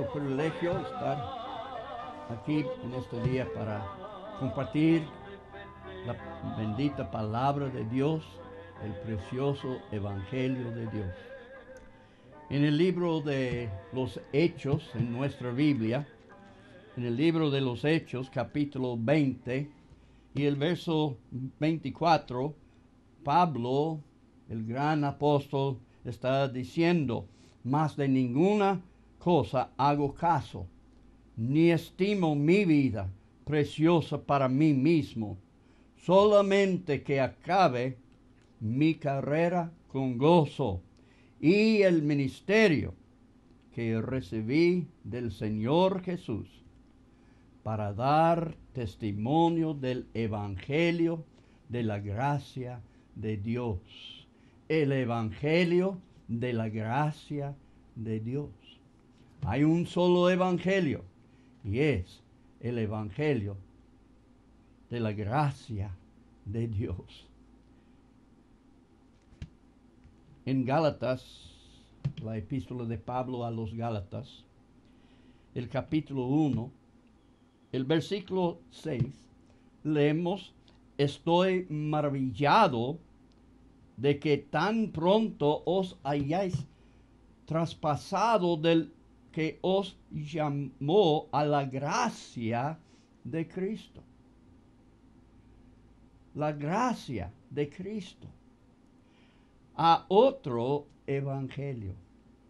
nuestro privilegio estar aquí en este día para compartir la bendita palabra de Dios, el precioso Evangelio de Dios. En el libro de los Hechos, en nuestra Biblia, en el libro de los Hechos, capítulo 20, y el verso 24, Pablo, el gran apóstol, está diciendo: más de ninguna cosa hago caso, ni estimo mi vida preciosa para mí mismo, solamente que acabe mi carrera con gozo y el ministerio que recibí del Señor Jesús, para dar testimonio del Evangelio de la gracia de Dios. El Evangelio de la gracia de Dios. Hay un solo Evangelio, y es el Evangelio de la gracia de Dios. En Gálatas, la epístola de Pablo a los Gálatas, el capítulo 1, el versículo 6, leemos: estoy maravillado de que tan pronto os hayáis traspasado del que os llamó a la gracia de Cristo. La gracia de Cristo. A otro evangelio.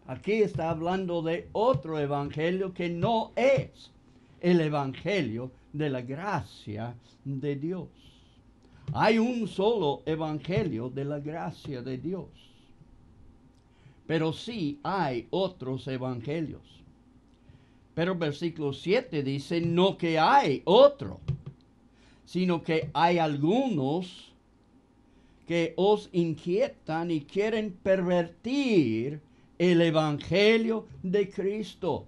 Aquí está hablando de otro evangelio que no es el evangelio de la gracia de Dios. Hay un solo evangelio de la gracia de Dios. Pero sí hay otros evangelios. Pero versículo 7 dice: no que hay otro, sino que hay algunos que os inquietan y quieren pervertir el evangelio de Cristo.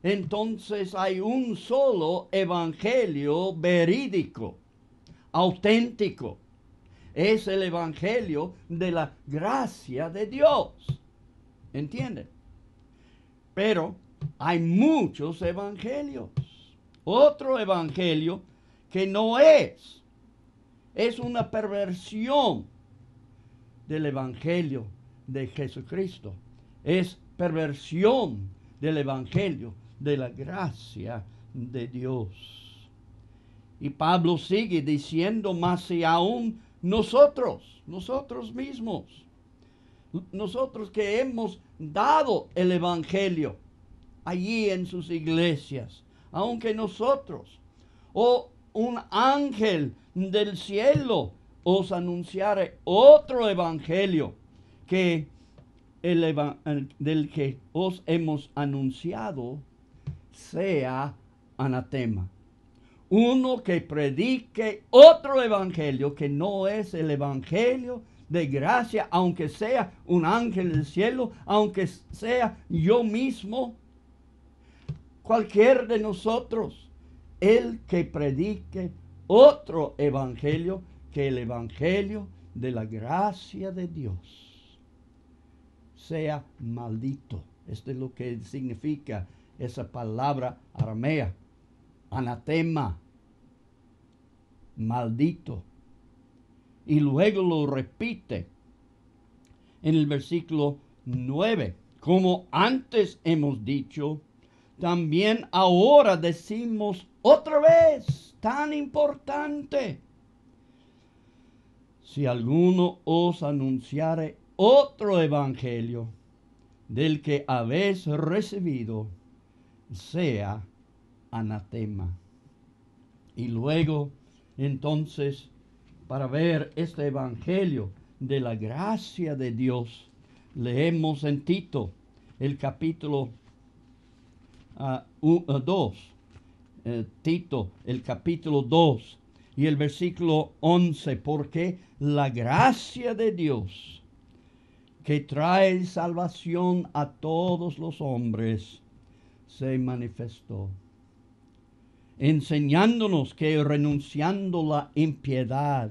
Entonces hay un solo evangelio verídico, auténtico. Es el evangelio de la gracia de Dios. ¿Entienden? Pero hay muchos evangelios. Otro evangelio que no es una perversión del evangelio de Jesucristo. Es perversión del evangelio de la gracia de Dios. Y Pablo sigue diciendo: más si aún nosotros mismos, nosotros que hemos dado el evangelio allí en sus iglesias, aunque nosotros o un ángel del cielo os anunciare otro evangelio que del que os hemos anunciado, sea anatema. Uno que predique otro evangelio que no es el evangelio de gracia, aunque sea un ángel del cielo, aunque sea yo mismo, cualquier de nosotros, el que predique otro evangelio que el evangelio de la gracia de Dios, sea maldito. Esto es lo que significa esa palabra aramea, anatema, maldito. Y luego lo repite en el versículo 9. Como antes hemos dicho, también ahora decimos otra vez, tan importante: si alguno os anunciare otro evangelio del que habéis recibido, sea anatema. Y luego, entonces, para ver este evangelio de la gracia de Dios, leemos en Tito, el capítulo 2. Tito, el capítulo 2 y el versículo 11. Porque la gracia de Dios, que trae salvación a todos los hombres, se manifestó, enseñándonos que renunciando la impiedad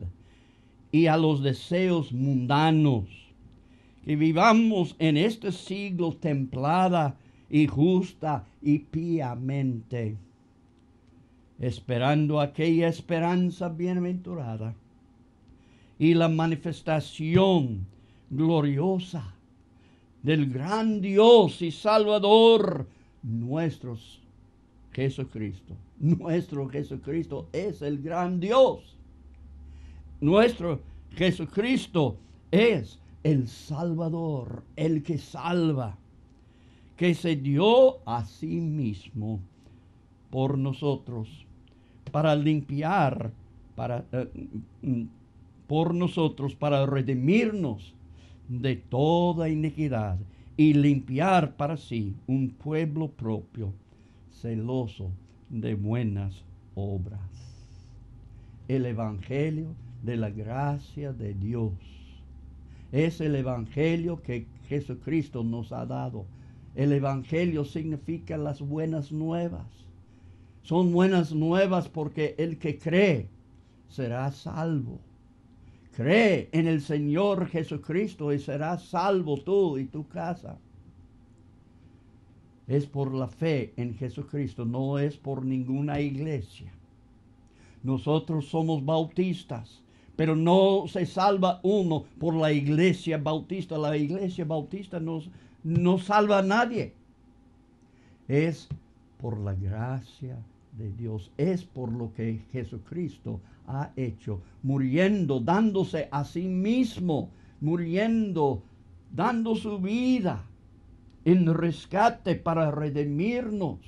y a los deseos mundanos, que vivamos en este siglo templada y justa y piamente, esperando aquella esperanza bienaventurada y la manifestación gloriosa del gran Dios y Salvador nuestro Jesucristo. Nuestro Jesucristo es el gran Dios. Nuestro Jesucristo es el Salvador, el que salva, que se dio a sí mismo por nosotros, para limpiar, por nosotros, para redimirnos de toda iniquidad y limpiar para sí un pueblo propio, celoso de buenas obras. El Evangelio de la gracia de Dios es el Evangelio que Jesucristo nos ha dado. El Evangelio significa las buenas nuevas. Son buenas nuevas porque el que cree será salvo. Cree en el Señor Jesucristo y serás salvo tú y tu casa. Es por la fe en Jesucristo, no es por ninguna iglesia. Nosotros somos bautistas, pero no se salva uno por la iglesia bautista. La iglesia bautista no salva a nadie. Es por la gracia de Dios. Es por lo que Jesucristo ha hecho, muriendo, dándose a sí mismo, muriendo, dando su vida en rescate para redimirnos,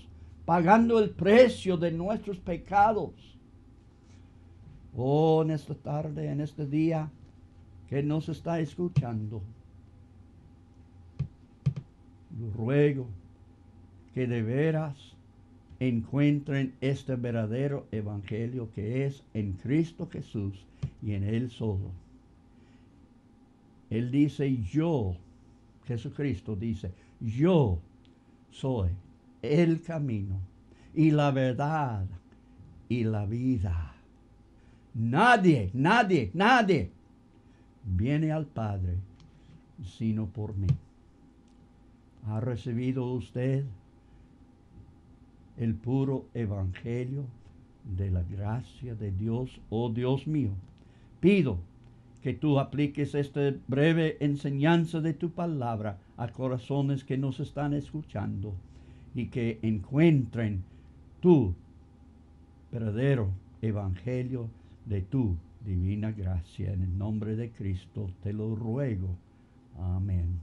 pagando el precio de nuestros pecados. Oh, en esta tarde, en este día que nos está escuchando, ruego que de veras encuentren este verdadero evangelio que es en Cristo Jesús y en Él solo. Él dice, yo, Jesucristo dice, yo soy el camino y la verdad y la vida. Nadie viene al Padre sino por mí. ¿Ha recibido usted el puro evangelio de la gracia de Dios? Oh Dios mío, pido que tú apliques esta breve enseñanza de tu palabra a corazones que nos están escuchando y que encuentren tu verdadero evangelio de tu divina gracia. En el nombre de Cristo te lo ruego. Amén.